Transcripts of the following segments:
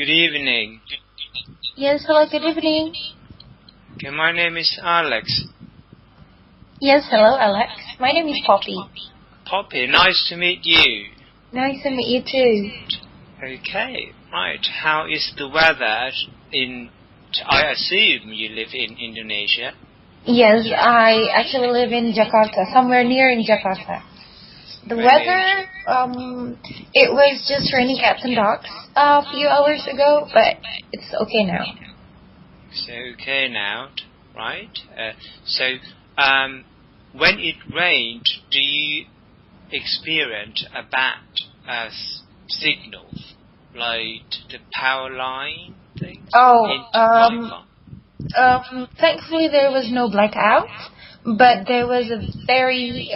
Good evening. Yes, hello, good evening. Okay, my name is Alex. Yes, hello, Alex. My name is Poppy. Poppy, nice to meet you. Nice to meet you too. Okay, right. How is the weather in... I assume you live in Indonesia. Yes, I actually live in Jakarta, somewhere near in Jakarta. The weather, it was just raining cats and dogs a few hours ago, but it's okay now. So okay now, right? When it rained, do you experience a bad signal, like the power line things? Thankfully there was no blackout, but there was a very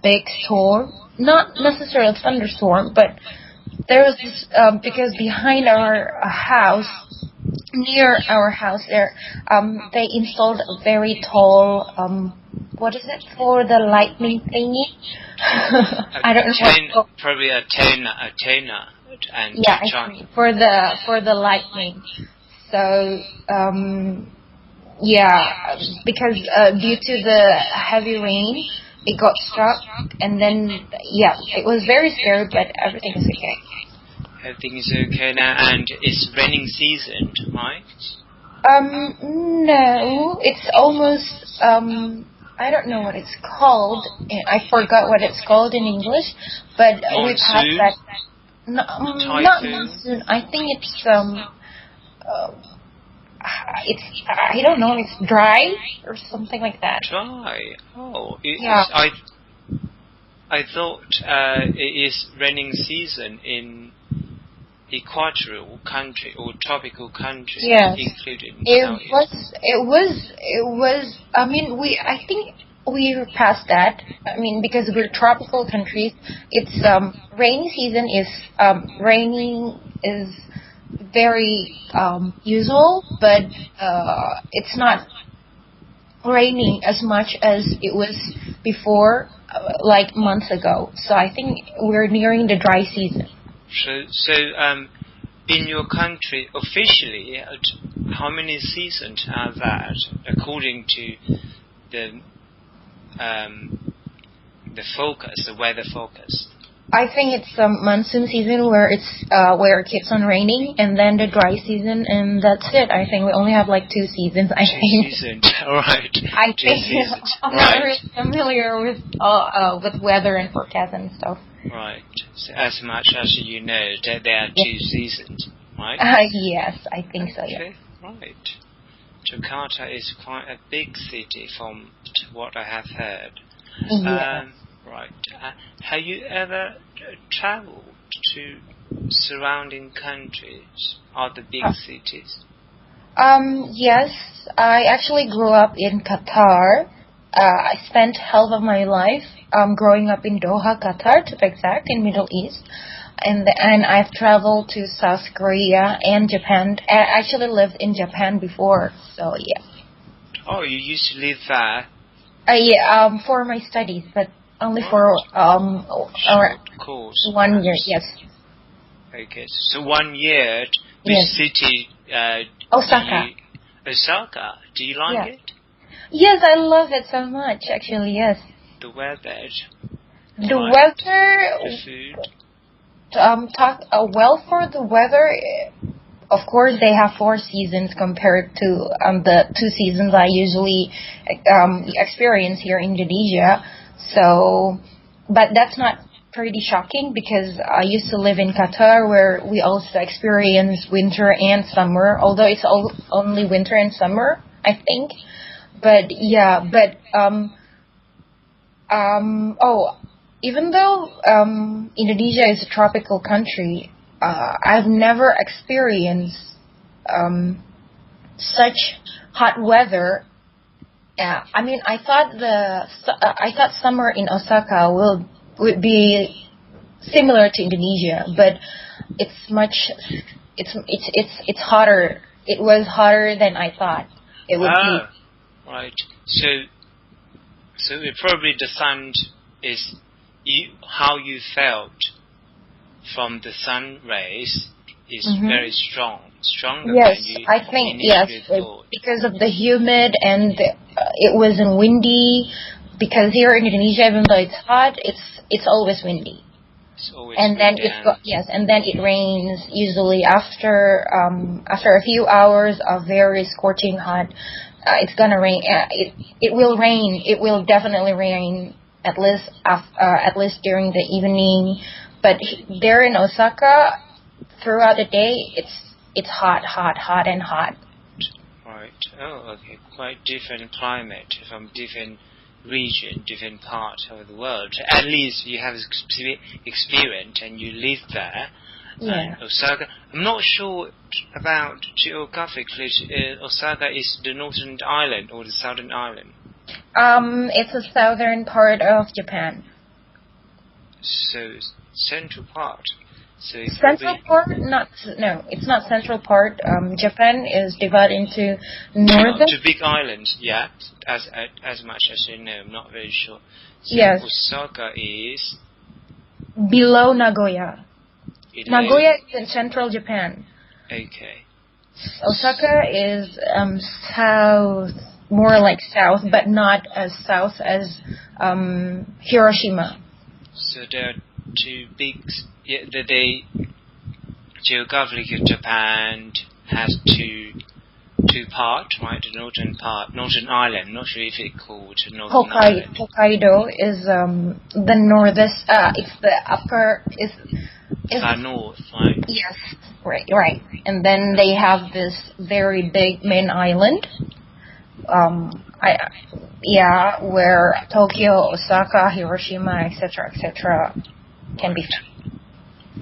big storm. Not necessarily a thunderstorm, but there was this, because behind our house, near our house there, they installed a very tall, what is it for the lightning thingy? I don't know. Probably a antenna. And yeah, for the lightning. So, yeah, because due to the heavy rain, it got struck, and then, yeah, it was very scary, but everything is okay. Everything is okay now, and it's raining season, right? No, it's almost, I don't know what it's called. I forgot what it's called in English, but we passed that. No, not monsoon. I think it's I don't know. It's dry or something like that. Dry. Oh, yeah. I thought it is raining season in equatorial country or tropical countries, yes, including. It was. I mean, I think we passed that. I mean, because we're tropical countries, it's rainy season is raining is very usual, but it's not raining as much as it was before, like months ago. So I think we're nearing the dry season. So in your country, officially, how many seasons are that according to the focus, the weather focus? I think it's monsoon season where it keeps on raining, and then the dry season, and that's it. I think we only have like 2 seasons. I think. 2 seasons, all right. I think I'm not really familiar with weather and forecast and stuff. Right. So as much as you know, that there are 2 seasons, right? Yes, I think so. Yeah. Okay, right. Jakarta is quite a big city, from what I have heard. Yeah. Right. Have you ever traveled to surrounding countries or the big cities? Yes, I actually grew up in Qatar. I spent half of my life growing up in Doha, Qatar, to be exact, in Middle East. And I've traveled to South Korea and Japan. I actually lived in Japan before, so yeah. Oh, you used to live there? Yeah, for my studies, but only for course. 1 year, yes. Okay, so 1 year, which city? Osaka. Osaka. Do you like it? Yes, I love it so much, actually, yes. The weather? The weather... The food? Well, for the weather, of course, they have 4 seasons compared to the 2 seasons I usually experience here in Indonesia. So, but that's not pretty shocking because I used to live in Qatar where we also experience winter and summer, although it's only winter and summer, I think. But yeah, even though Indonesia is a tropical country, I've never experienced such hot weather. Yeah, I mean, I thought summer in Osaka would be similar to Indonesia, but it's hotter. It was hotter than I thought it would be. Right. So it probably the sun is how you felt from the sun rays is very stronger Yes, than you I think initially thought. because of the humid and it wasn't windy. Because here in Indonesia, even though it's hot, it's always windy. It's always And then and then it rains usually after a few hours of very scorching hot. It's gonna rain. It will rain. It will definitely rain at least during the evening. But there in Osaka, throughout the day, it's hot, and hot. Right. Oh, okay. Quite different climate from different region, different part of the world. At least you have experience and you live there. Yeah. Osaka. I'm not sure about geographically. Osaka is the northern island or the southern island. It's the southern part of Japan. So central part. So Central part? It's not central part. Japan is divided into northern. To big islands, yeah. As much as you know, I'm not very sure. So yes. Osaka is below Nagoya. Nagoya is in central Japan. Okay. Osaka is south, more like south, but not as south as Hiroshima. So there are two big. Yeah, geographically, Japan has two parts, right? The northern island. Not sure if it's called northern island. Hokkaido is the northest. It's the upper. Is north, right? Yes, right. And then they have this very big main island. Where Tokyo, Osaka, Hiroshima, etc., can be found.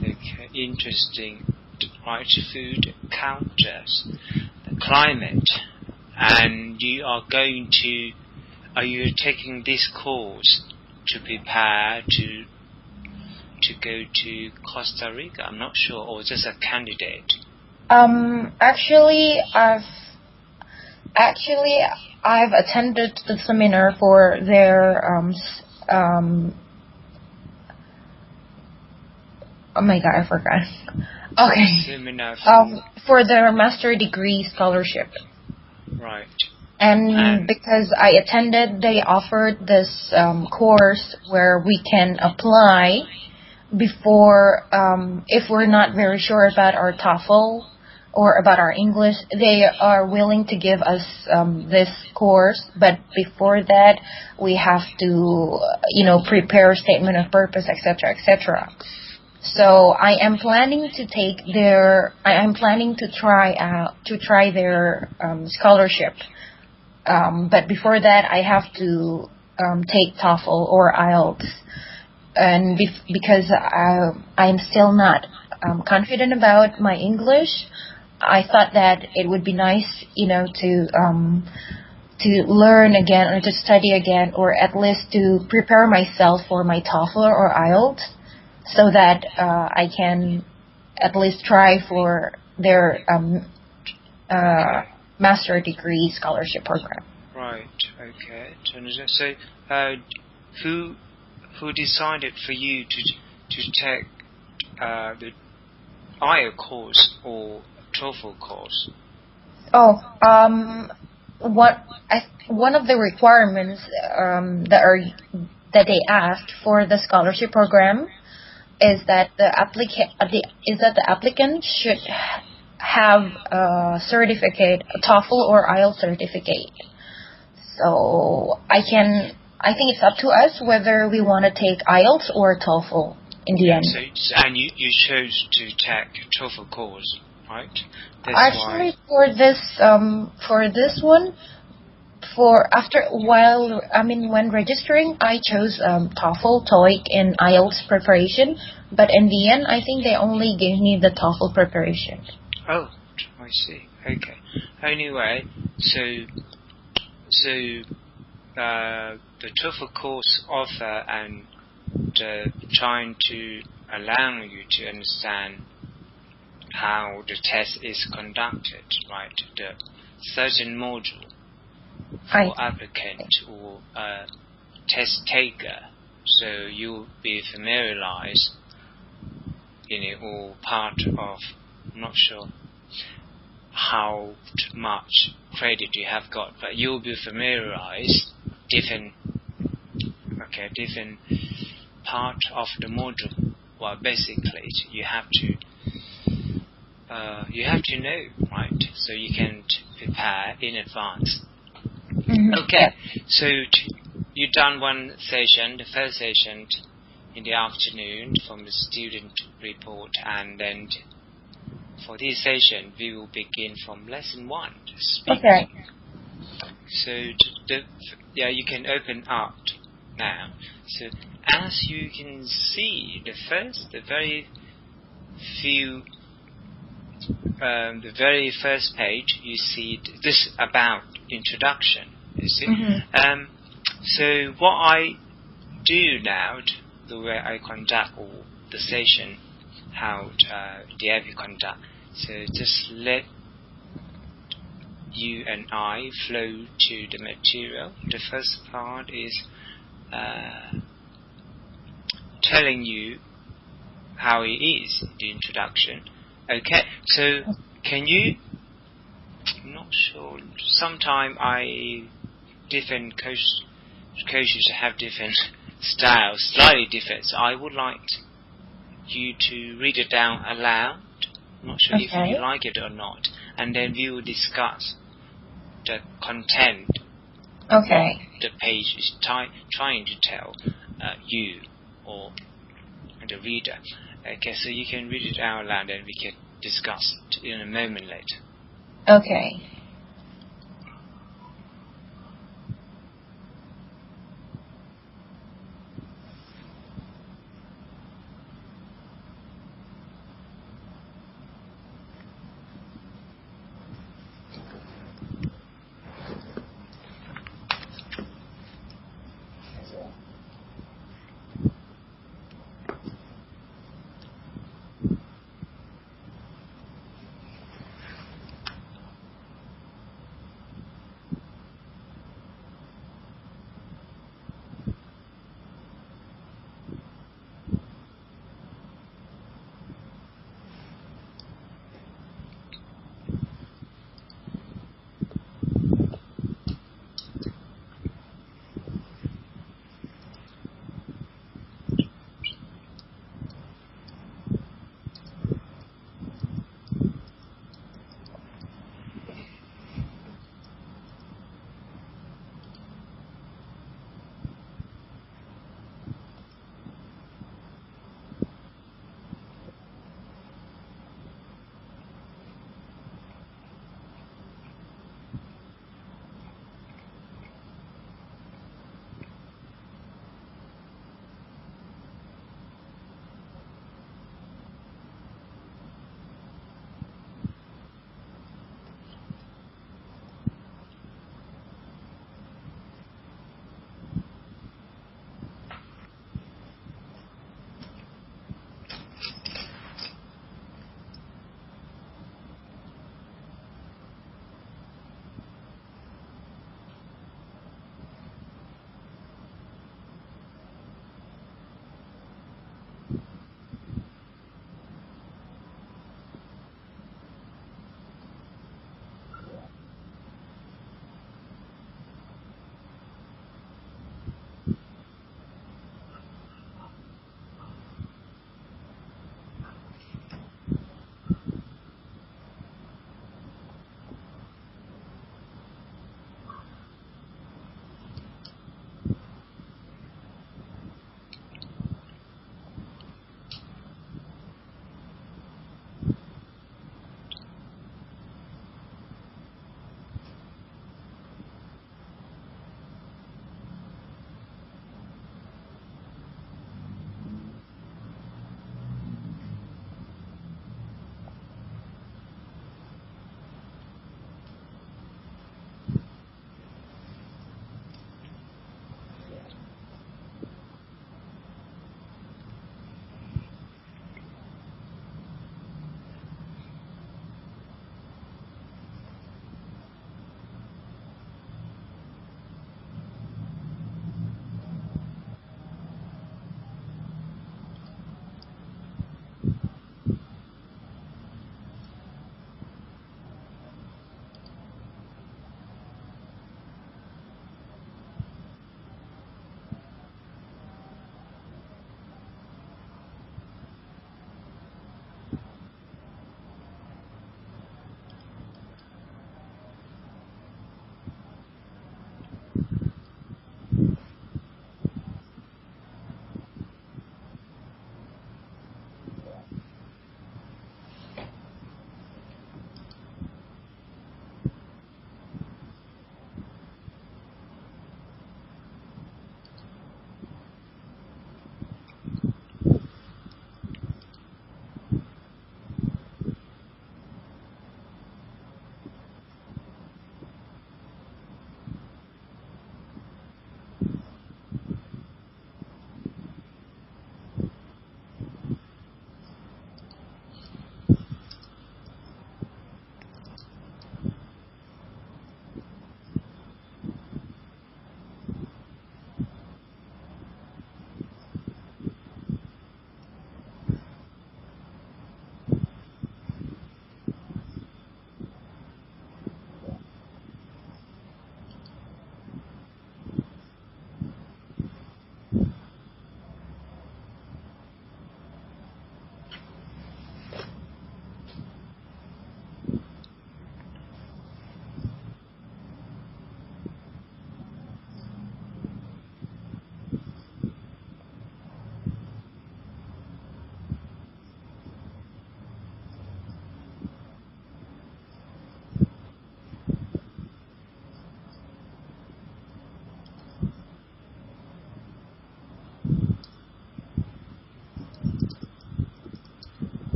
Okay, interesting. Right, food, cultures, the climate, and are you taking this course to prepare to go to Costa Rica? I'm not sure, or just a candidate. I've attended the seminar for their oh my god, I forgot. Okay. Seminar for their master degree scholarship. Right. And because I attended, they offered this course where we can apply before, if we're not very sure about our TOEFL or about our English, they are willing to give us this course. But before that, we have to, prepare a statement of purpose, etc. So I am planning to try their scholarship. But before that, I have to take TOEFL or IELTS, and because I'm still not confident about my English, I thought that it would be nice, to learn again or to study again, or at least to prepare myself for my TOEFL or IELTS, so that I can at least try for their master degree scholarship program. Right. Okay. So, who decided for you to take the IELTS course or TOEFL course? One of the requirements that they asked for the scholarship program is that the applicant should have a certificate, a TOEFL or IELTS certificate. So I think it's up to us whether we want to take IELTS or TOEFL in the end. And you chose to take TOEFL course, right? Actually, for this one, when registering, I chose TOEFL, TOEIC, and IELTS preparation. But in the end, I think they only gave me the TOEFL preparation. Oh, I see. Okay. Anyway, so the TOEFL course offer and trying to allow you to understand how the test is conducted, right? The certain module for applicant or test taker, so you'll be familiarized, all part of I'm not sure how much credit you have got, but you'll be familiarized different part of the module. Well, basically, you have to know, right? So you can prepare in advance. Okay, so you've done one session, the first session in the afternoon from the student report, and then for this session we will begin from lesson 1. Okay. So you can open up now. So as you can see, the very first page, you see this about introduction. You see, so what I do now, the way I conduct all the session, how the epi conduct. So just let you and I flow to the material. The first part is telling you how it is, the introduction. Okay, so can you, I'm not sure, sometimes different coaches have different styles, slightly different, so I would like you to read it down aloud. I'm not sure if you like it or not, and then we will discuss the content the page is trying to tell you or the reader. Okay, so you can read it out loud and we can discuss it in a moment later. Okay.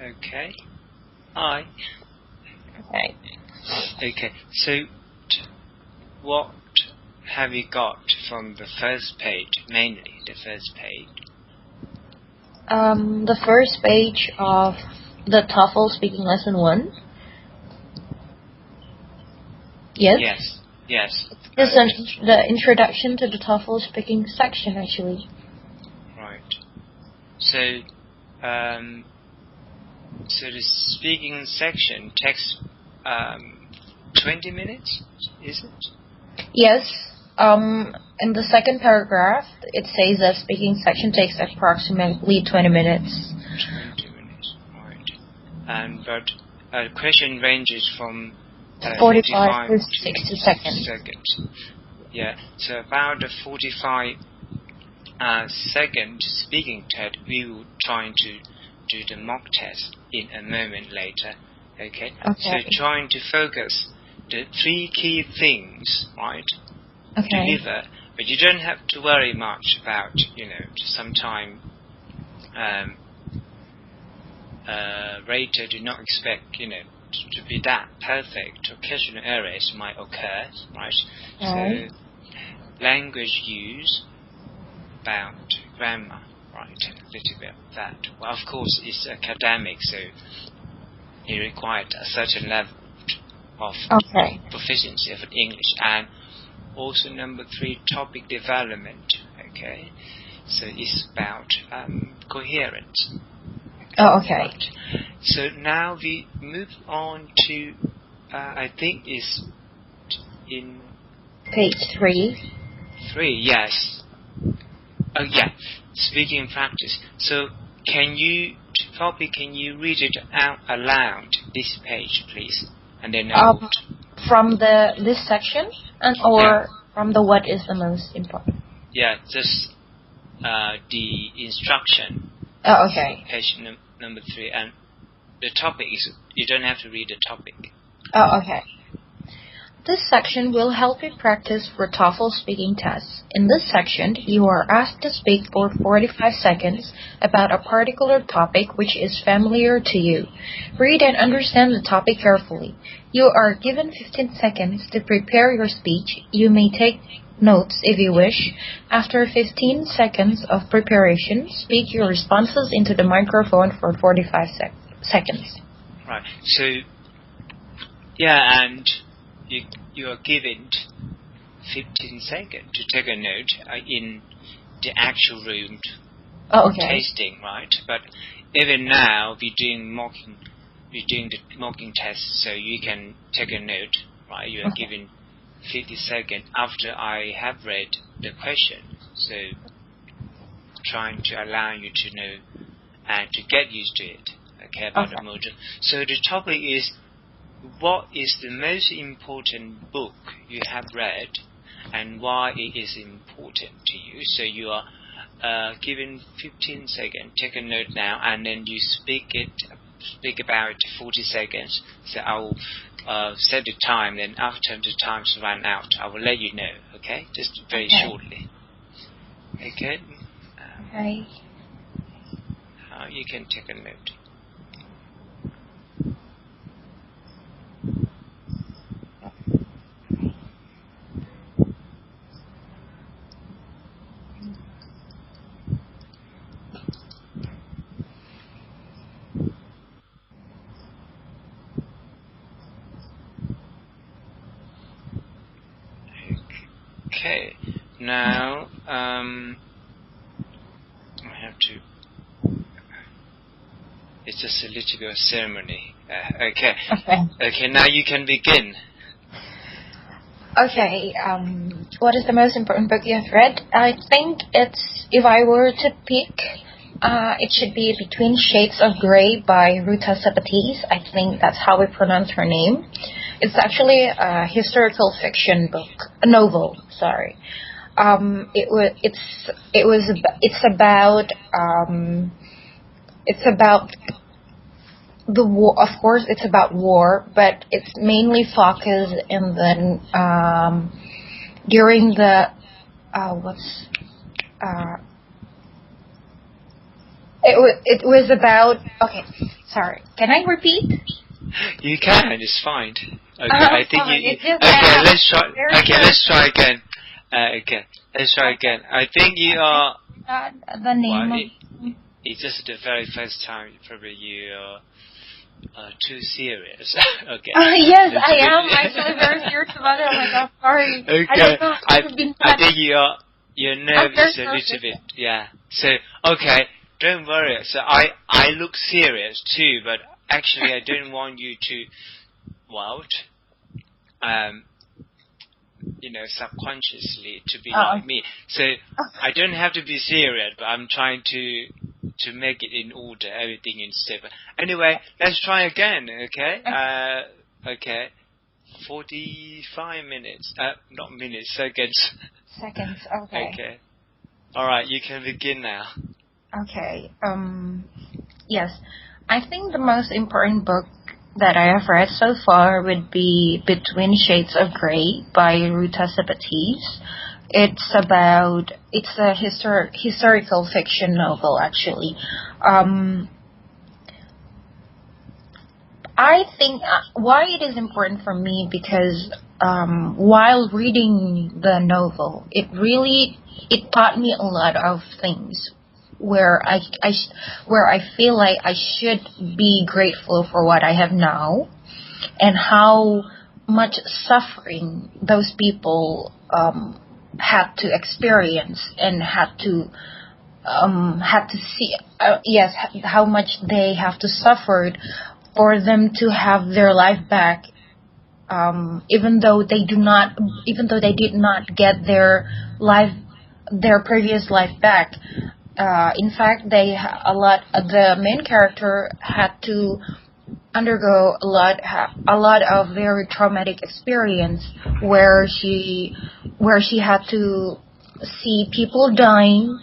Okay. Hi. Okay. Okay. So, what have you got from the first page? Mainly the first page. The first page of the TOEFL speaking lesson 1. Yes. Yes. Yes. It's the introduction to the TOEFL speaking section, actually. Right. So, so the speaking section takes 20 minutes, is it? Yes. In the second paragraph, it says that speaking section takes approximately 20 minutes. 20 minutes, right. But question ranges from 45 to 60 seconds. Yeah, so about the 45 second speaking test, we will try to do the mock test in a moment later. Okay. So trying to focus the 3 key things, right? Okay. Deliver, but you don't have to worry much about, sometime later do not expect, to be that perfect. Occasional errors might occur, right? Okay. So language use, about grammar, right? A little bit of that. Well, of course, it's academic, so it required a certain level of proficiency of English. And also number 3, topic development. Okay, so it's about coherence. Oh, okay. Right. So now we move on to, I think it's in page 3. 3, yes. Oh yeah, speaking practice. So can you read it out aloud, this page, please? And then I will... From this section, from the what is the most important? Yeah, just the instruction. Oh, okay. Page number 3, and the topic is, you don't have to read the topic. Oh, okay. This section will help you practice for TOEFL speaking tests. In this section, you are asked to speak for 45 seconds about a particular topic which is familiar to you. Read and understand the topic carefully. You are given 15 seconds to prepare your speech. You may take notes if you wish. After 15 seconds of preparation, speak your responses into the microphone for 45 seconds. Right. So, yeah, and you are given 15 seconds to take a note in the actual room tasting, right? But even now, we're doing the mocking test, so you can take a note, right? You are given 50 seconds after I have read the question, so trying to allow you to know and to get used to it, okay, about the module. So the topic is, what is the most important book you have read and why it is important to you? So you are given 15 seconds, take a note now, and then you speak about 40 seconds. So I will set the time, then after the time's run out, I will let you know, okay? Just very shortly. Okay? Okay. You can take a note. Okay, now I have to. It's just a little bit of ceremony. Okay. Now you can begin. Okay. What is the most important book you have read? I think if I were to pick, it should be Between Shades of Grey by Ruta Sepetys. I think that's how we pronounce her name. It's actually a historical fiction book, a novel. Sorry. It's about the war. Of course, it's about war, but it's mainly focused in the during the it was about. Okay, sorry. Can I repeat? You can. It's fine. Okay, I think Sorry, you. it's just Okay, that let's try. very Okay, let's try again. Okay, let's try again. I think you are. the name Well, of. it's just the very first time. Probably you are too serious. Okay. Yes, I am actually very serious about it. Oh my god, sorry. Okay. I don't know. I think you're nervous a very little bit. Yeah. So okay, don't worry. So I look serious too, but actually I don't want you to, well, subconsciously to be like me. So I don't have to be serious, but I'm trying to make it in order, everything in step. Anyway, let's try again, okay? Okay. 45 minutes. Not minutes, seconds. Seconds, okay. Okay. Alright, you can begin now. Okay. Yes. I think the most important book that I have read so far would be Between Shades of Grey by Ruta Sepetys. It's a historical fiction novel, actually. I think why it is important for me because while reading the novel, it taught me a lot of things where I feel like I should be grateful for what I have now, and how much suffering those people had to experience and had to see. Yes, how much they have to suffer for them to have their life back, even though they did not get their previous life back. In fact, the main character had to undergo a lot of very traumatic experience where she had to see people dying,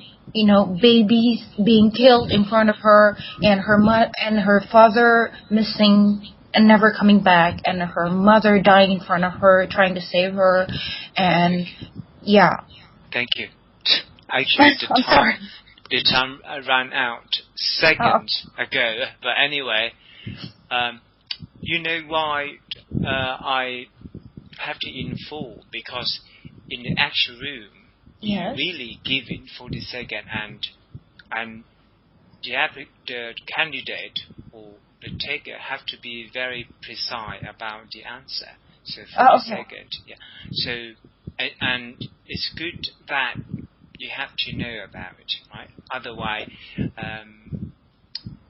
babies being killed in front of her, and her father missing and never coming back, and her mother dying in front of her trying to save her, and yeah. Thank you. Actually, sorry. The time ran out seconds ago. But anyway, you know why I have to inform, because in the actual room, Yes. you really give in 40 seconds, and the candidate or the taker have to be very precise about the answer. So 40 seconds, yeah. So and it's good that you have to know about it, right? Otherwise,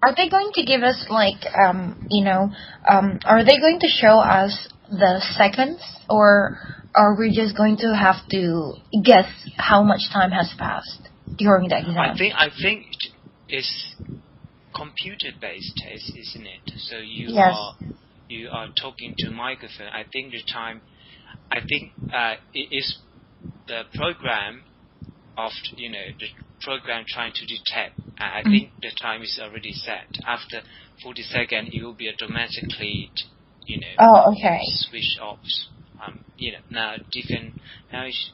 are they going to give us are they going to show us the seconds, or are we just going to have to guess how much time has passed during the exam? I think it's computer-based test, isn't it? So you are talking to microphone. I think the time. I think it is the program of the program trying to detect. I think the time is already set. After 40 seconds, it will be automatically switch off. Now different. Now it's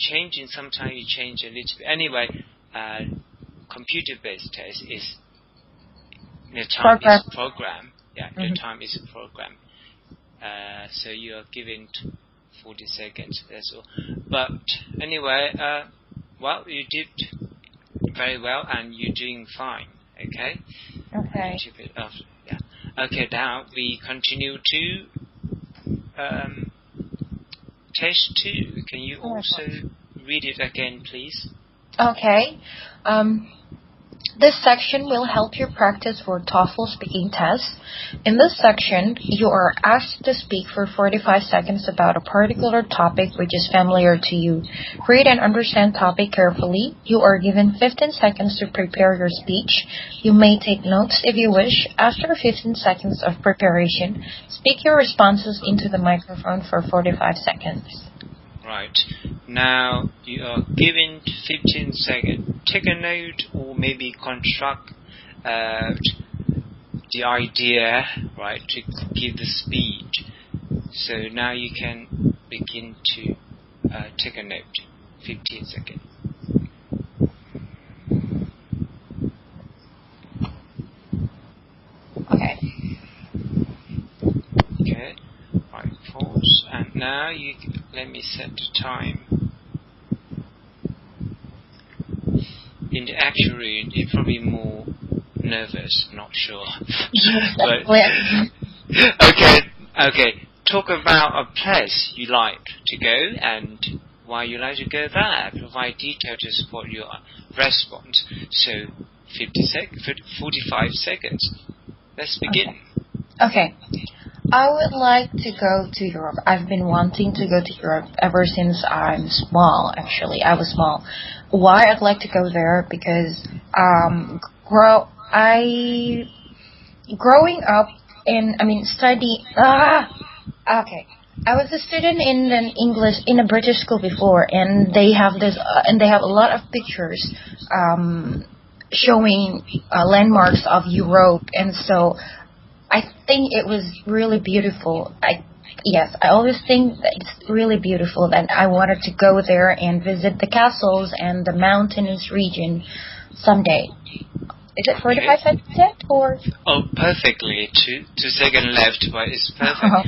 changing. Sometimes it change a little bit. Anyway, computer-based test is the time is program. Yeah, the time is a program. So you are given 40 seconds. That's all. But anyway, well, you did very well, and you're doing fine. Okay. Okay. Yeah. Okay. Now we continue to test 2. Can you also read it again, please? Okay. This section will help you practice for TOEFL speaking tests. In this section, you are asked to speak for 45 seconds about a particular topic which is familiar to you. Read and understand topic carefully. You are given 15 seconds to prepare your speech. You may take notes if you wish. After 15 seconds of preparation, speak your responses into the microphone for 45 seconds. Right. Now you are given 15 seconds. Take a note, or maybe construct the idea, right, to give the speech. So now you can begin to take a note. 15 seconds. now you let me set the time. In the actual room, you're probably more nervous. Not sure, but okay. Talk about a place you like to go and why you like to go there. Provide detail to support your response. So, 45 seconds. Let's begin. Okay. I would like to go to Europe. I've been wanting to go to Europe ever since I'm small, actually. I was small. Why I'd like to go there? Because growing up okay. I was a student in a British school before, and they have a lot of pictures showing landmarks of Europe, and so I think it was really beautiful. I always think that it's really beautiful, that I wanted to go there and visit the castles and the mountainous region someday. Is it 45 seconds yet, or? Oh, perfectly. 2 seconds left, but it's perfect.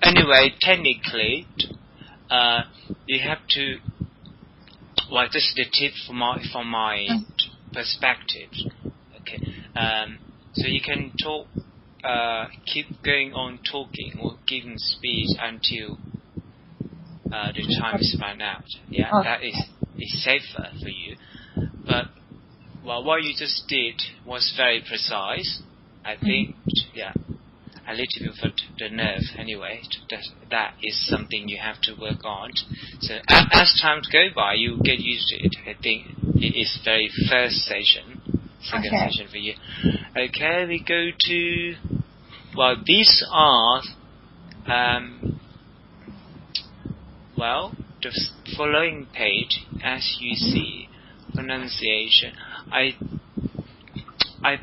Anyway, technically, you have to. Well, this is the tip from my perspective. Okay. So you can talk. Keep going on talking or giving speech until the time is run out. Yeah, that is safer for you. But what you just did was very precise. I think, a little bit of the nerve. Anyway, that is something you have to work on. So as time goes by, you get used to it. I think it is very first session. Second session for you. Okay, we go to. Well, these are. The following page, as you see, pronunciation. I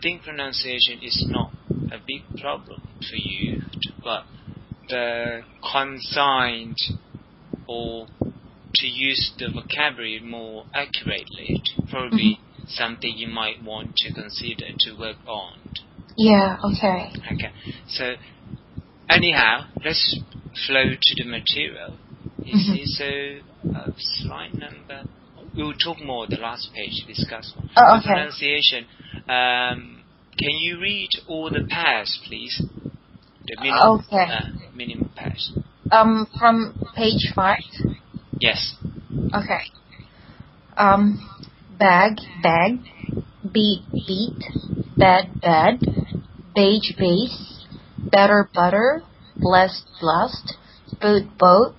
think pronunciation is not a big problem for you, but the consigned or to use the vocabulary more accurately, probably something you might want to consider to work on. Yeah, okay. Okay, so anyhow, let's flow to the material. You see, so slide number. We'll talk more the last page, discuss more. Oh, okay. Pronunciation. Can you read all the pairs, please? The minimum, minimum pairs. From page 5? Yes. Okay. Bag, beat, bed, beige, base, better, butter, blessed, boat,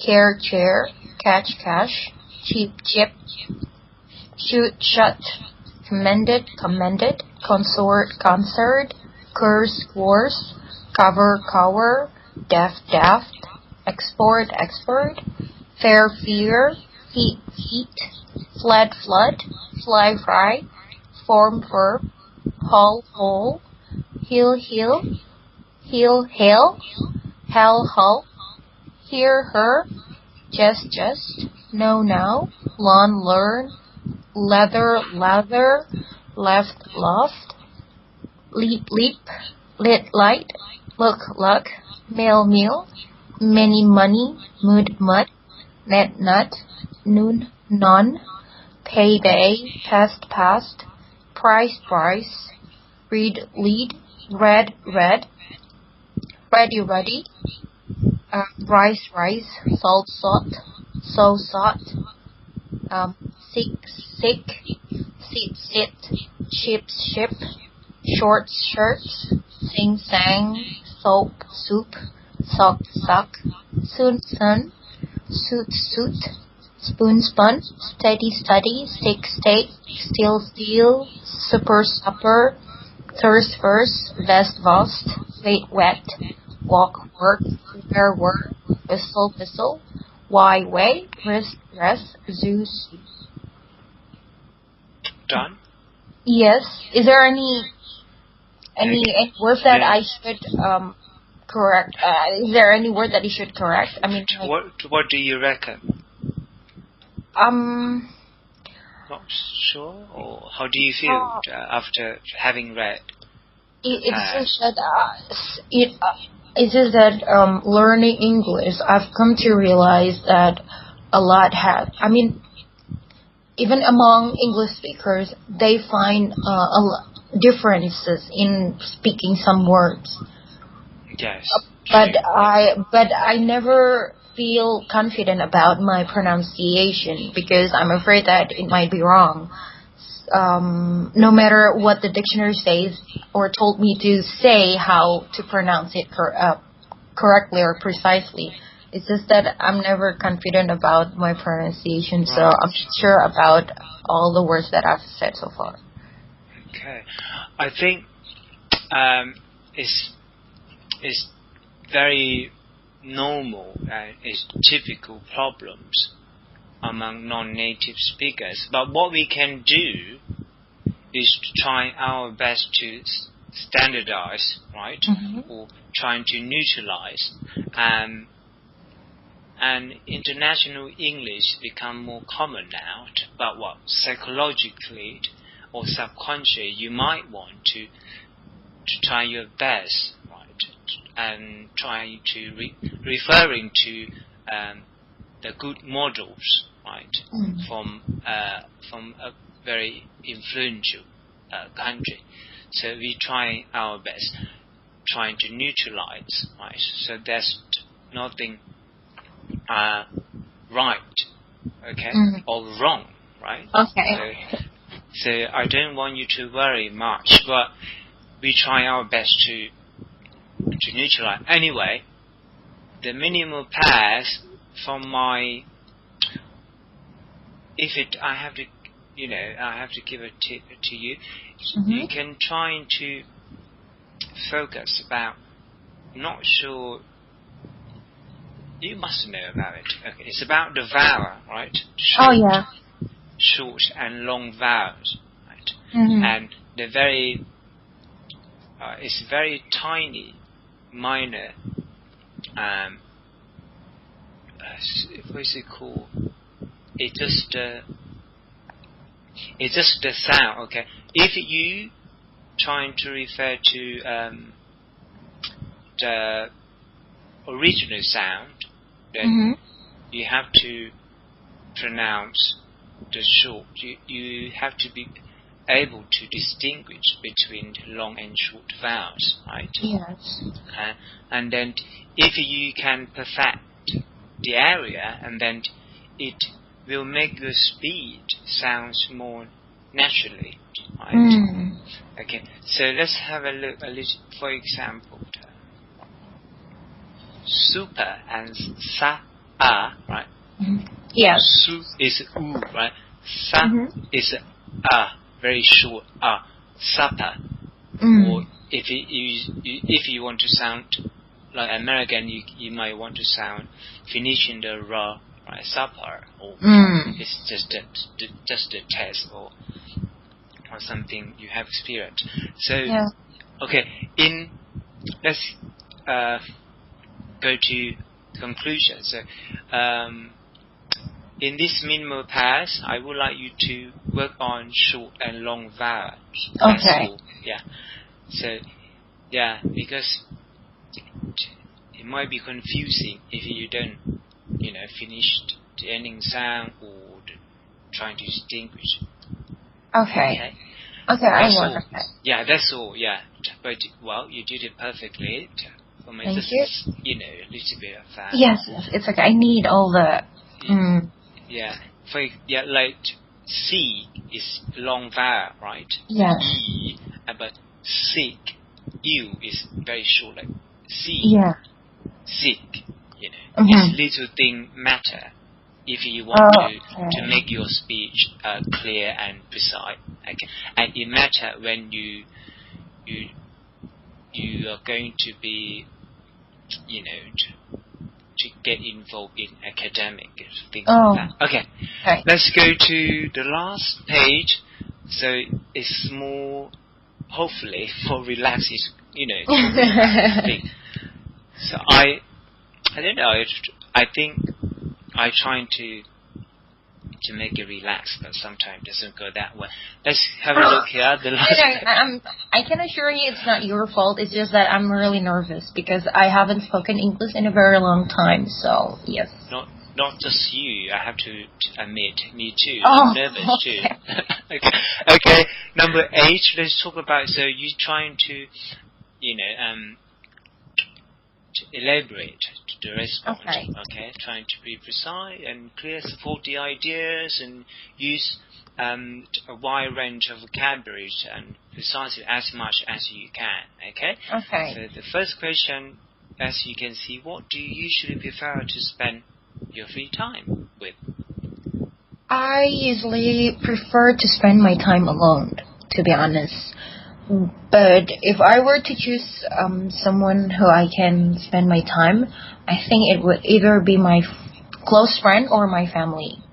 care, chair, catch, cash, cheap, chip, shoot, shut, commended, consort, concert, curse, course, cover, daft, export, fair, fear, feet, flood, fly, form, verb, haul, hill, hail, hull, hear, her, just, know, now, lawn, learn, leather, left, loft, leap, lit, light, look, luck, meal, many, money, mood, mud, net, nut, noon, none, payday, past, price, read, lead, red, ready, rice, salt, sought, sick, sit, ship, shorts, shirts, sing, sang, soap, soup, sock, soon, sun, suit, spoon, spun, steady, stick, steak, steal, supper, thirst, vest, wet, walk, work, wear, whistle, way, rest, zoo. Done? Yes. Is there any words that I should correct? Is there any word that you should correct? I mean, what do you reckon? Not sure, or how do you feel after having read? It's just that It's just that learning English, I've come to realize that a lot have. I mean, even among English speakers, they find differences in speaking some words. Yes. But I never feel confident about my pronunciation because I'm afraid that it might be wrong. No matter what the dictionary says or told me to say how to pronounce it correctly or precisely. It's just that I'm never confident about my pronunciation, so I'm not sure about all the words that I've said so far. Okay. I think it's very normal and it's typical problems among non-native speakers. But what we can do is to try our best to standardize, right? Mm-hmm. Or trying to neutralize. And international English become more common now. But what psychologically or subconsciously you might want to try your best, right? And trying to referring to the good models, right? From a very influential country. So we try our best, trying to neutralize, right? So there's nothing right, okay, or wrong, right? Okay. So I don't want you to worry much, but we try our best to neutralize. Anyway, the minimal pass from my, I have to give a tip to you. You can try to focus about, not sure, you must know about it. Okay, it's about the vowel, right? Short and long vowels, right? And the very, it's very tiny, minor, what is it called? It's just the sound, okay? If you trying to refer to the original sound, then you have to pronounce the short. You have to be able to distinguish between long and short vowels, right? Yes. And then if you can perfect the area, and then it will make the speed sounds more naturally, right? Okay, so let's have a look a little, for example, super and sa right? Yes. Su is u, right? Sa is very short supper. Or if you want to sound like American, you might want to sound finishing the ra, right? Supper, or it's just a test or something you have experienced. So okay, let's go to conclusion. So in this minimal pass, I would like you to work on short and long vowels. Okay. Yeah. So because it might be confusing if you don't, finish the ending sound or trying to distinguish. Okay. Okay, I understand. Yeah, that's all. Yeah, but you did it perfectly. For me, Thank this you. is, a little bit of that. Yes, it's okay. I need all the. Yeah. Like C is long vowel, right? Yes. E, but sick, U is very short, like C. Yeah. Sick, It's little thing matter if you want to make your speech clear and precise. Okay. And it matter when you are going to be, to get involved in academic things like that. Okay. Let's go to the last page. So it's more, hopefully, for relaxing, thing. So I don't know. I think I trying to to make it relax, but sometimes it doesn't go that way. Let's have a look here. The last I can assure you it's not your fault. It's just that I'm really nervous because I haven't spoken English in a very long time. So yes. Not just you. I have to admit, me too. Oh, I'm nervous too. Okay. Number 8. Let's talk about. So you're trying to, to elaborate the response. Okay. Trying to be precise and clear, support the ideas, and use a wide range of vocabularies and precisely as much as you can. Okay. Okay. So the first question, as you can see, what do you usually prefer to spend your free time with? I usually prefer to spend my time alone, to be honest. But if I were to choose someone who I can spend my time, I think it would either be my close friend or my family.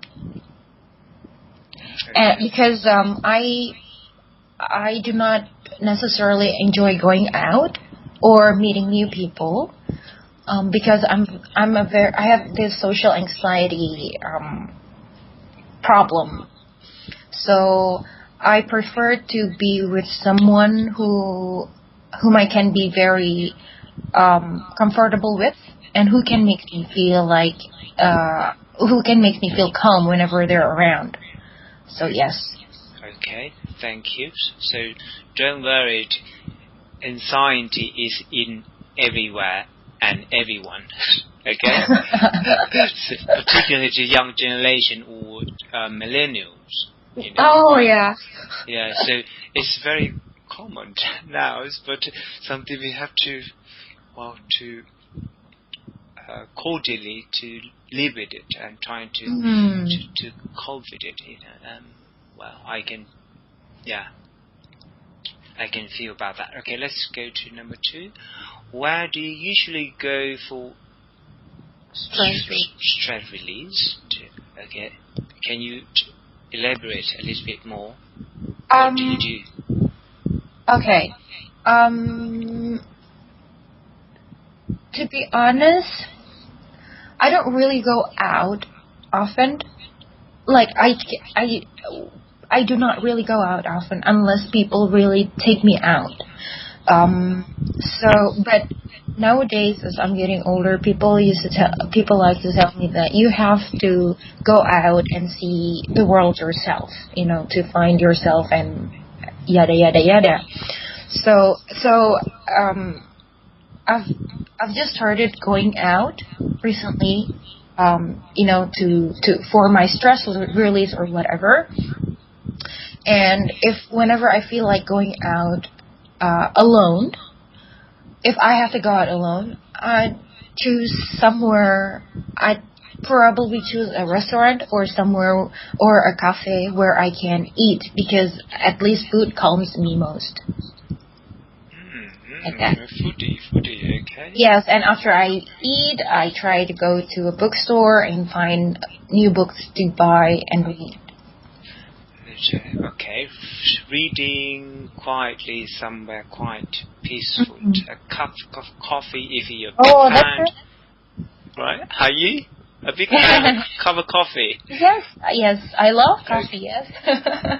And because I do not necessarily enjoy going out or meeting new people. Because I have this social anxiety problem, so I prefer to be with someone whom I can be very comfortable with, and who can make me feel calm whenever they're around. So yes. Okay, thank you. So don't worry, anxiety is in everywhere and everyone, okay? Particularly the young generation or millennials. Oh, yeah. Yeah, so it's very common now, but something we have to, cordially to live with it and trying to cope with it. I can feel about that. Okay, let's go to number 2. Where do you usually go for stress release? Okay, can you elaborate a little bit more? What do you do? Okay. To be honest, I don't really go out often. Like I do not really go out often unless people really take me out. But nowadays, as I'm getting older, people like to tell me that you have to go out and see the world yourself, to find yourself and yada yada yada. So I've just started going out recently, for my stress release or whatever. And whenever I feel like going out alone, if I have to go out alone, I'd choose somewhere. I'd probably choose a restaurant or somewhere or a cafe where I can eat, because at least food calms me most. Like that. Foodie, okay. Yes, and after I eat, I try to go to a bookstore and find new books to buy and read. Okay, reading quietly somewhere quite peaceful. A cup of coffee if you're a big fan. Right? Are you a big fan of cup of coffee? Yes, I love coffee. Yes.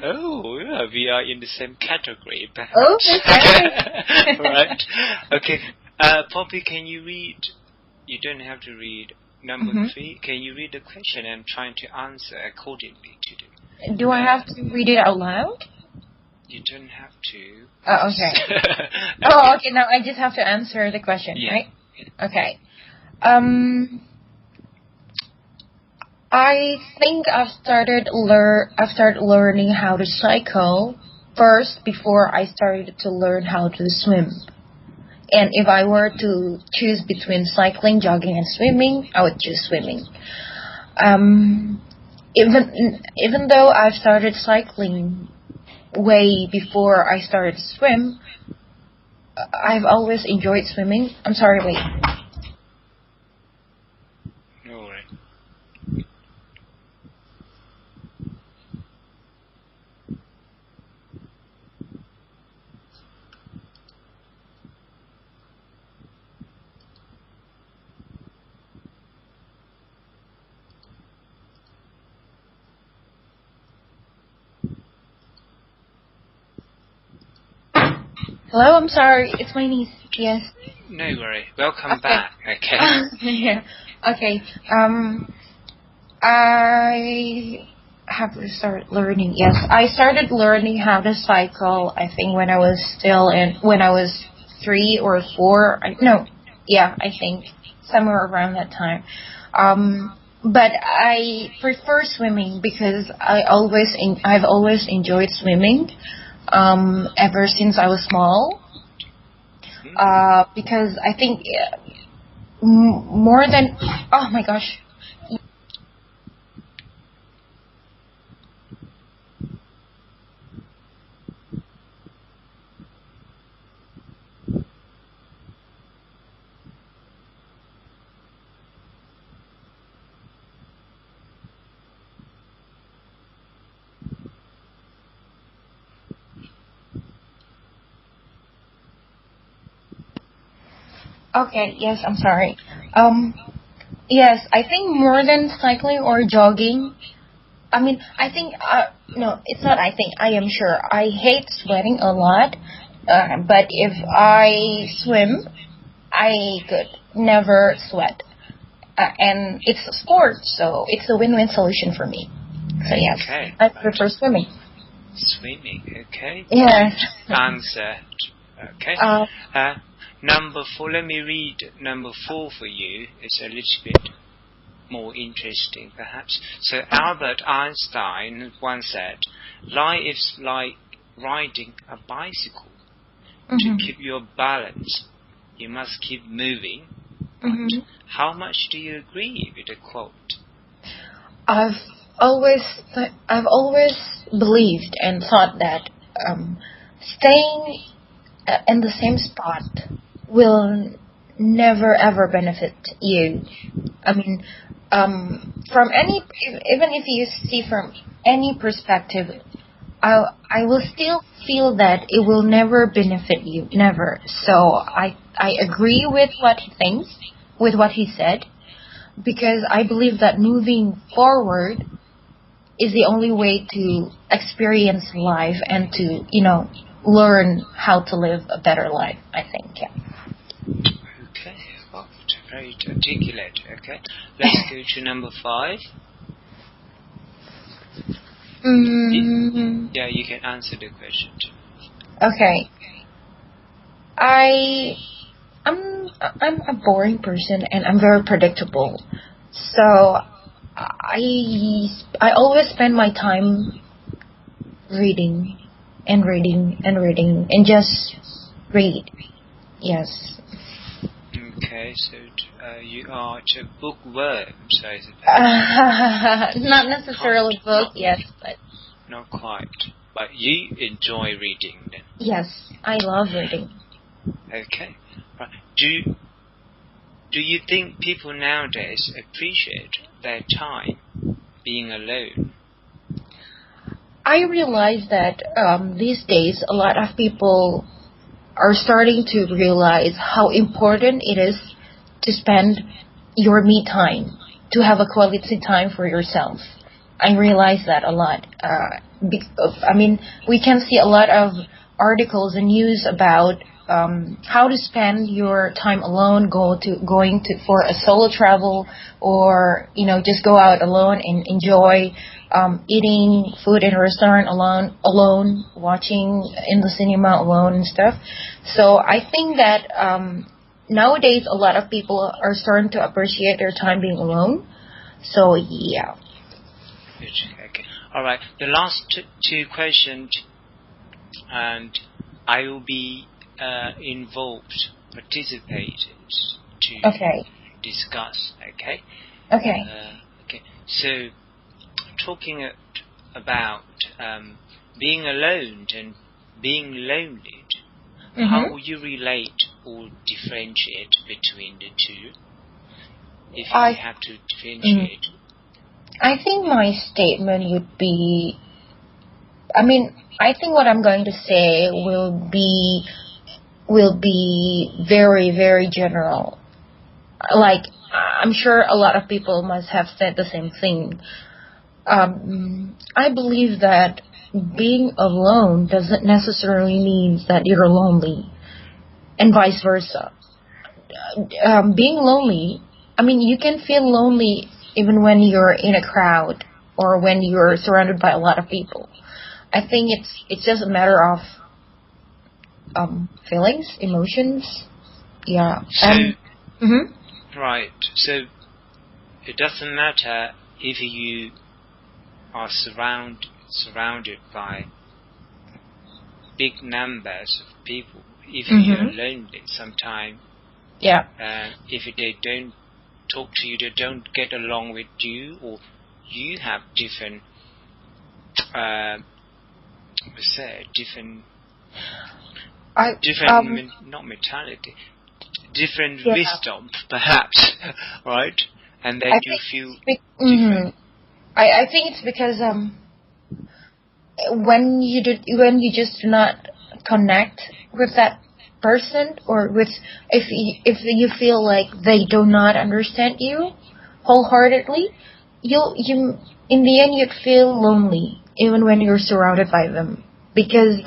Oh, yeah, we are in the same category, perhaps. Okay. Right. Okay. Poppy, can you read? You don't have to read number 3. Can you read the question and trying to answer accordingly to the? Do I have to read it out loud? You don't have to. Oh, okay. Oh, okay. Now I just have to answer the question, right? Yeah. Okay. I think I've started learning how to cycle first before I started to learn how to swim. And if I were to choose between cycling, jogging, and swimming, I would choose swimming. Even though I've started cycling way before I started to swim, I've always enjoyed swimming. I'm sorry, wait. No worry. Hello, I'm sorry. It's my niece. Yes. No worry. Welcome Okay. back. Okay. Yeah. Okay. I have to start learning. Yes, I started learning how to cycle. I think when I was 3 or 4. I think somewhere around that time. But I prefer swimming because I've always enjoyed swimming. Ever since I was small. Because I think more than, oh my gosh. Okay, yes, I'm sorry. Yes, I think more than cycling or jogging. I mean, I think, no, it's not I think, I am sure. I hate sweating a lot, but if I swim, I could never sweat. And it's a sport, so it's a win-win solution for me. So yes, Okay. I prefer swimming. Swimming. Okay. Yes. Answer. Okay. Number 4. Let me read number 4 for you. It's a little bit more interesting, perhaps. So Albert Einstein once said, "Life is like riding a bicycle. To keep your balance, you must keep moving." How much do you agree with the quote? I've always believed and thought that staying in the same spot will never ever benefit you. I mean, even if you see from any perspective, I will still feel that it will never benefit you, never. So I agree with what he thinks, with what he said, because I believe that moving forward is the only way to experience life and to, learn how to live a better life, I think, yeah. Okay, well, very articulate. Okay, let's go to number 5. Yeah, you can answer the question. Okay. I'm a boring person and I'm very predictable. So I always spend my time reading and reading and reading and just read. Yes. Okay, so you are a bookworm, so is it? Not necessarily book, yes, but not quite. But you enjoy reading then? Yes, I love reading. Okay. Right. Do you think people nowadays appreciate their time being alone? I realize that these days a lot of people are starting to realize how important it is to spend your me time, to have a quality time for yourself. I realize that a lot. We can see a lot of articles and news about how to spend your time alone, going for a solo travel, or just go out alone and enjoy eating food in a restaurant alone, watching in the cinema alone and stuff. So I think that nowadays a lot of people are starting to appreciate their time being alone. So yeah. Okay. All right. The last two questions, and I will be participated to discuss. Okay. Okay. Okay. So, talking about being alone and being lonely, how will you relate or differentiate between the two? If you have to differentiate. I think my statement would be, I think what I'm going to say will be very, very general. Like, I'm sure a lot of people must have said the same thing. I believe that being alone doesn't necessarily mean that you're lonely, and vice versa. Being lonely, I mean, you can feel lonely even when you're in a crowd or when you're surrounded by a lot of people. I think it's just a matter of feelings, emotions. Yeah. So, mhm. right. So it doesn't matter if you are surrounded by big numbers of people. If you're lonely, sometimes, Yeah. if they don't talk to you, they don't get along with you, or you have different, not mentality, different wisdom, perhaps, right? And then you feel different. I think it's because when you just do not connect with that person, or with if you feel like they do not understand you wholeheartedly, you in the end you'd feel lonely even when you're surrounded by them, because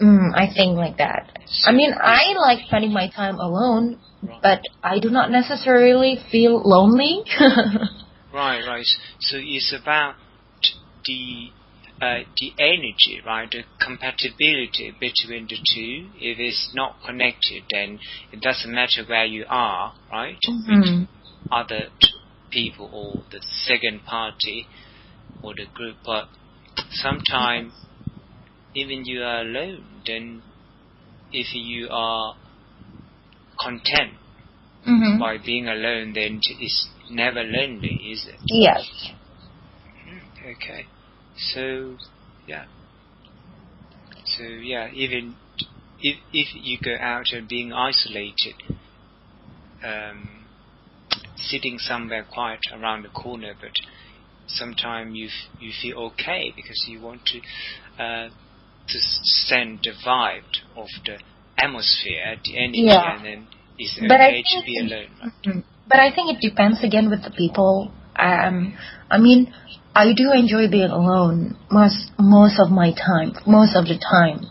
I think like that. I mean, I like spending my time alone, but I do not necessarily feel lonely. Right. So it's about the energy, right? The compatibility between the two. If it's not connected, then it doesn't matter where you are, right? With other people or the second party or the group. But sometimes, even you are alone, then if you are content by being alone, then it's never lonely, is it? Yes. Okay. So even if you go out and being isolated, sitting somewhere quiet around the corner, but sometimes you feel okay because you want to send the vibe of the atmosphere, the energy, and then it's okay to be alone. Right? But I think it depends again with the people. I mean, I do enjoy being alone most of the time.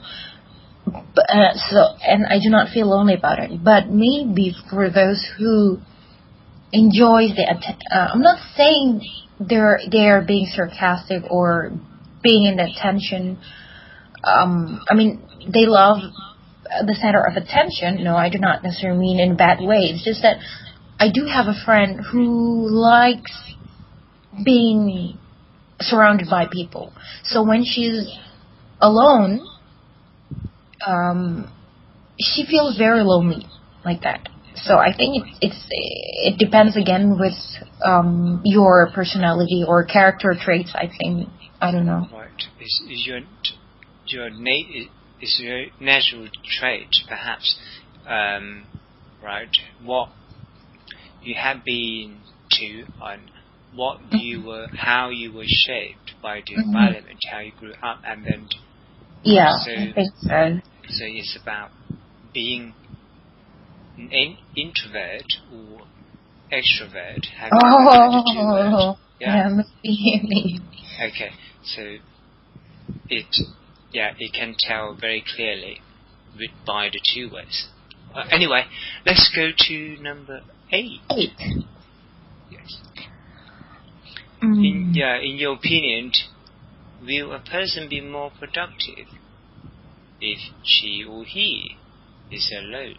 And I do not feel lonely about it. But maybe for those who enjoy I'm not saying they are being sarcastic or being in attention. I mean, they love the center of attention. No, I do not necessarily mean in a bad way. It's just that I do have a friend who likes being surrounded by people. So when she's alone, she feels very lonely like that. So I think it depends again with your personality or character traits. I think, I don't know. Right. Is your natural trait, perhaps, right? What you have been to, and how you were shaped by the environment, how you grew up, and then I think so. So it's about being an introvert or extrovert. Maybe. Okay, so it can tell very clearly by the two ways. Anyway, let's go to number 8. Yes. In your opinion, will a person be more productive if she or he is alone?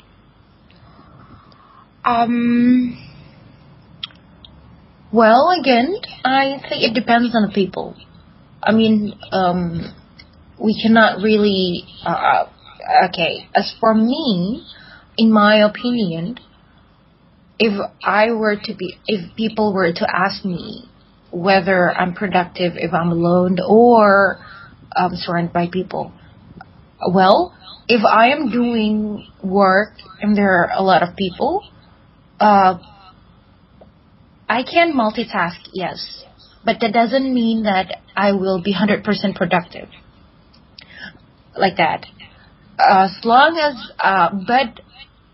Well, again, I think it depends on the people. I mean, we cannot really. Okay, as for me, in my opinion, if people were to ask me whether I'm productive if I'm alone or surrounded by people, well, if I am doing work and there are a lot of people, I can multitask, yes, but that doesn't mean that I will be 100% productive like that. As long as, but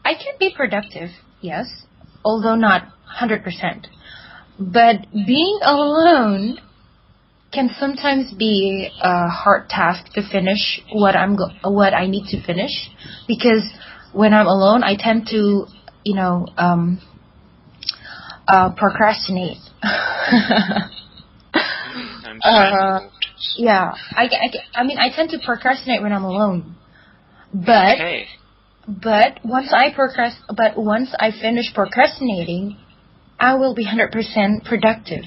I can be productive, yes, although not 100%. But being alone can sometimes be a hard task to finish what I need to finish, because when I'm alone, I tend to, procrastinate. Yeah, I mean, I tend to procrastinate when I'm alone, but once I finish procrastinating, I will be 100% productive,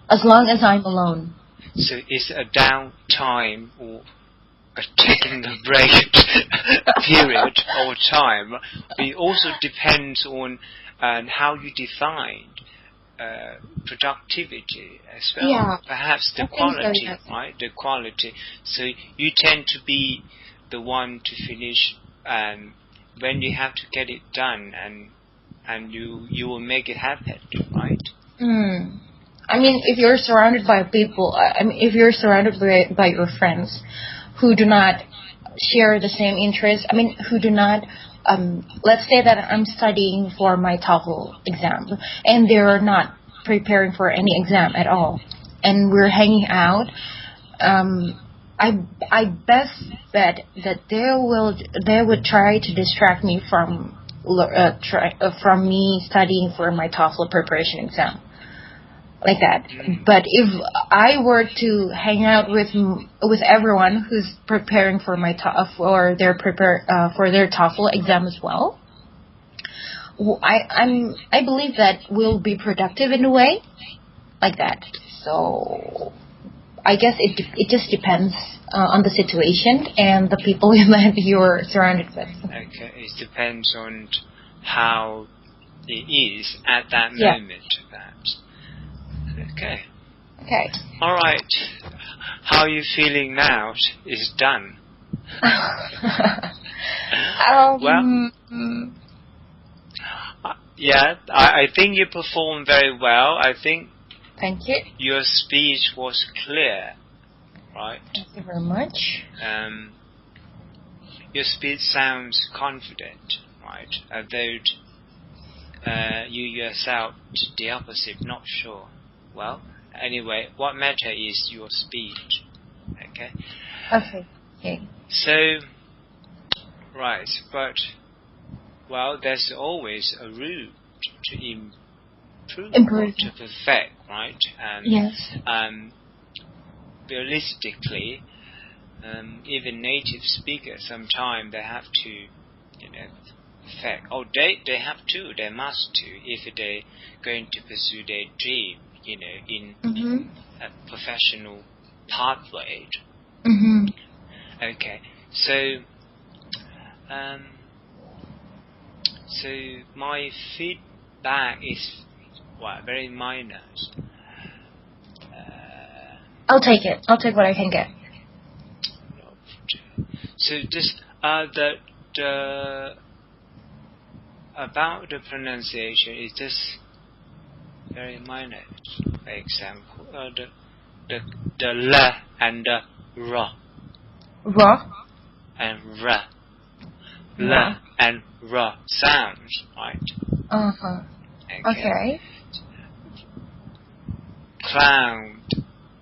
as long as I'm alone. So it's a downtime or a taking a break period or time. It also depends on how you define productivity as well. Yeah, perhaps the quality, so, yes. Right? The quality. So you tend to be the one to finish when you have to get it done, and you will make it happen, right? I mean, if you're surrounded by people, if you're surrounded by your friends who do not share the same interests, who do not, let's say that I'm studying for my TOEFL exam, and they're not preparing for any exam at all, and we're hanging out, I best bet that they would try to distract me from me studying for my TOEFL preparation exam, like that. But if I were to hang out with everyone who's preparing for my for their TOEFL exam as well, I believe that we'll be productive in a way, like that. So I guess it just depends on the situation and the people that you're surrounded with. Okay, it depends on how it is at that moment. Perhaps. Okay. All right. How are you feeling now? It's done. Well, yeah, I think you performed very well. I think. Thank you. Your speech was clear, right? Thank you very much. Your speech sounds confident, right? Although you yourself the opposite, not sure. Well, anyway, what matter is your speech. Okay. Okay. So, right, but there's always a route to improve, to perfect, right? And yes. Realistically, even native speakers sometimes they have to, perfect. Oh, they have to, they must to, if they're going to pursue their dream, in a professional pathway. Okay, so my feedback is very minor. I'll take it. I'll take what I can get. So just the about the pronunciation is just very minor. For example, the l and the r. And r. L and r sounds, right? Okay.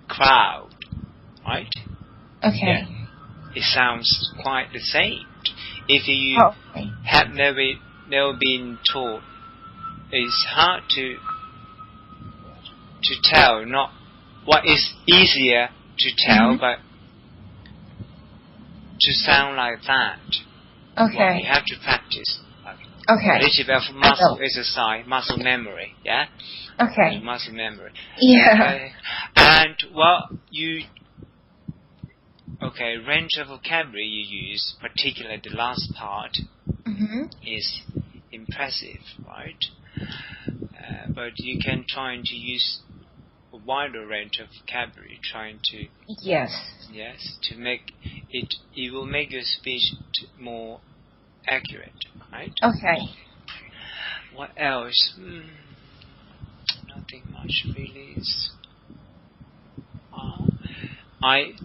Crowd, right? Okay. Yeah. It sounds quite the same. If you have never been taught, it's hard to tell. Not what is easier to tell, but to sound like that. Okay. You have to practice. Okay. A little bit of muscle exercise, muscle memory. Yeah. Okay. Muscle memory. Yeah. And range of vocabulary you use, particularly the last part, is impressive, right? But you can try to use a wider range of vocabulary, trying to to make it will make your speech more accurate, right? Okay. What else? Nothing much really.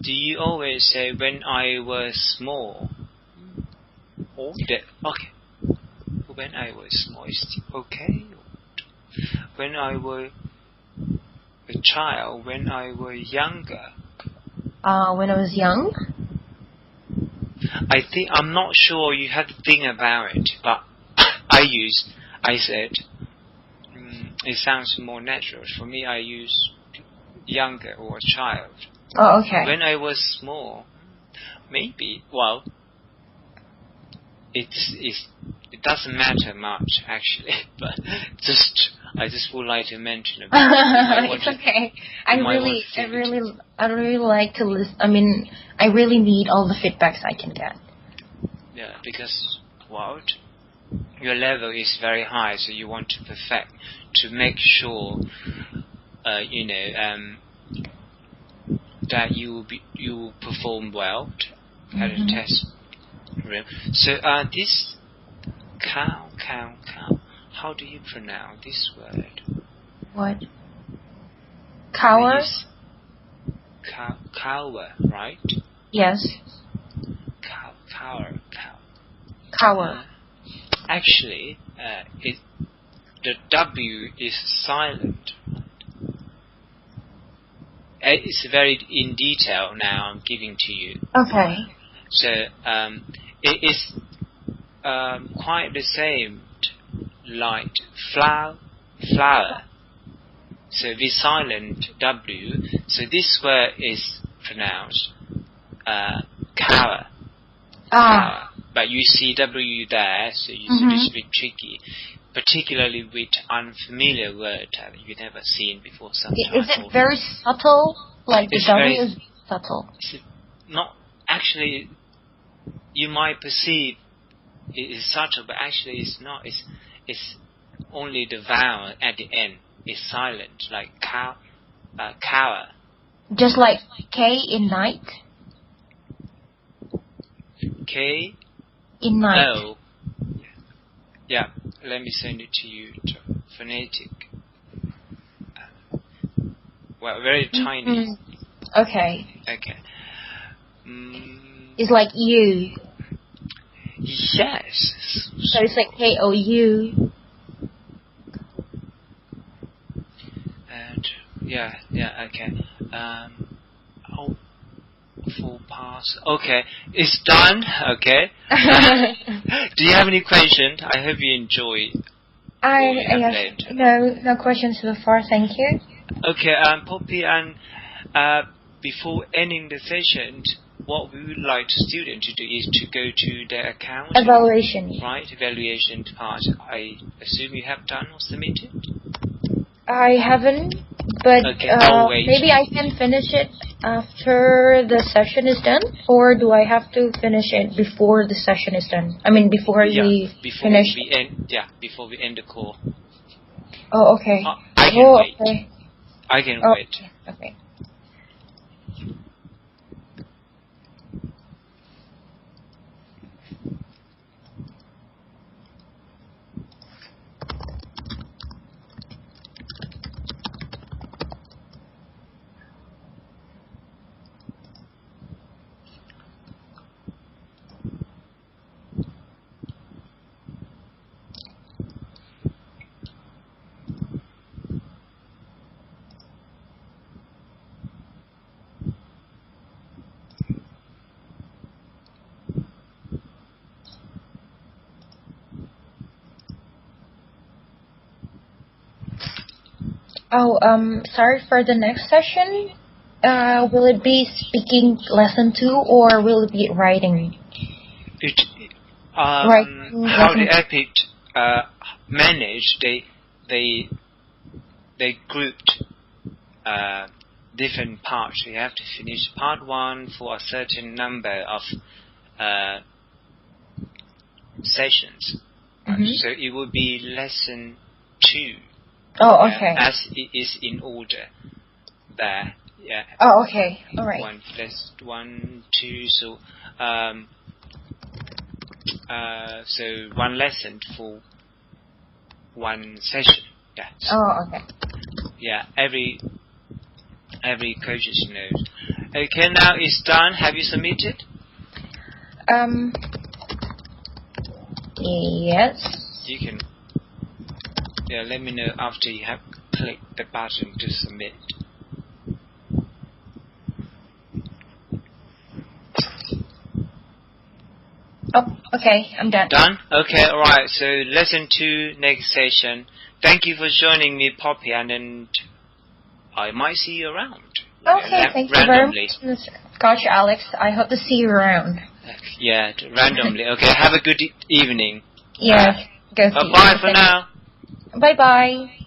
Do you always say when I was small? When I was small is okay. When I was a child when I was younger. When I was young? I'm not sure you had to think about it, but I said, it sounds more natural. For me, I use younger or child. Oh, okay. When I was small, maybe, well, it doesn't matter much actually, but I just would like to mention about it. It's okay. I really like to listen. I mean, I really need all the feedbacks I can get. Yeah, because your level is very high, so you want to perfect, to make sure, that you will perform well at a test room. So this cow. How do you pronounce this word? What? Cower? Cower, right? Yes. Cower. Actually, the W is silent. It's very in detail now. I'm giving to you. Okay. So it is quite the same like flower. So the silent W. So this word is pronounced cower. Cower. But you see W there, so it's a little bit tricky, particularly with unfamiliar word that you've never seen before. Sometimes. Is it very subtle? Like the W is subtle? Not actually. You might perceive it is subtle, but actually it's not. It's only the vowel at the end is silent, like cower. Just like K in night. K. In night. Oh. Yeah. Let me send it to you. Phonetic. Well, very tiny. Okay. Okay. It's like U. Yes. So it's like KOU. And okay. Full pass. Okay, it's done. Okay. Do you have any questions? I hope you enjoy. No questions so far. Thank you. Okay, Poppy, and before ending the session, what we would like students to do is to go to their account. Evaluation. Right, evaluation part. I assume you have done or submitted? I haven't, but okay, maybe I can finish it after the session is done, or do I have to finish it before the session is done? I mean, before we finish. Before we end the call. Oh, okay. I can wait. Okay. I can wait. Okay. Sorry for the next session. Will it be speaking lesson 2 or will it be writing? How the EPIC manage? They grouped different parts. You have to finish part 1 for a certain number of sessions. So it will be lesson 2. Oh, okay. As it is in order there. Yeah. Oh, okay. All right. 1, 2. So, so one lesson for one session. Yeah. Oh, okay. Yeah. Every coaches knows. Okay. Now it's done. Have you submitted? Yes. You can. Yeah. Let me know after you have clicked the button to submit. Oh, okay. I'm done. Done? Okay, alright. So lesson 2 next session. Thank you for joining me, Poppy, and I might see you around. Okay, thank you very much, Coach Alex. I hope to see you around. Yeah, randomly. Okay, have a good evening. Yes. Bye for now. Bye-bye.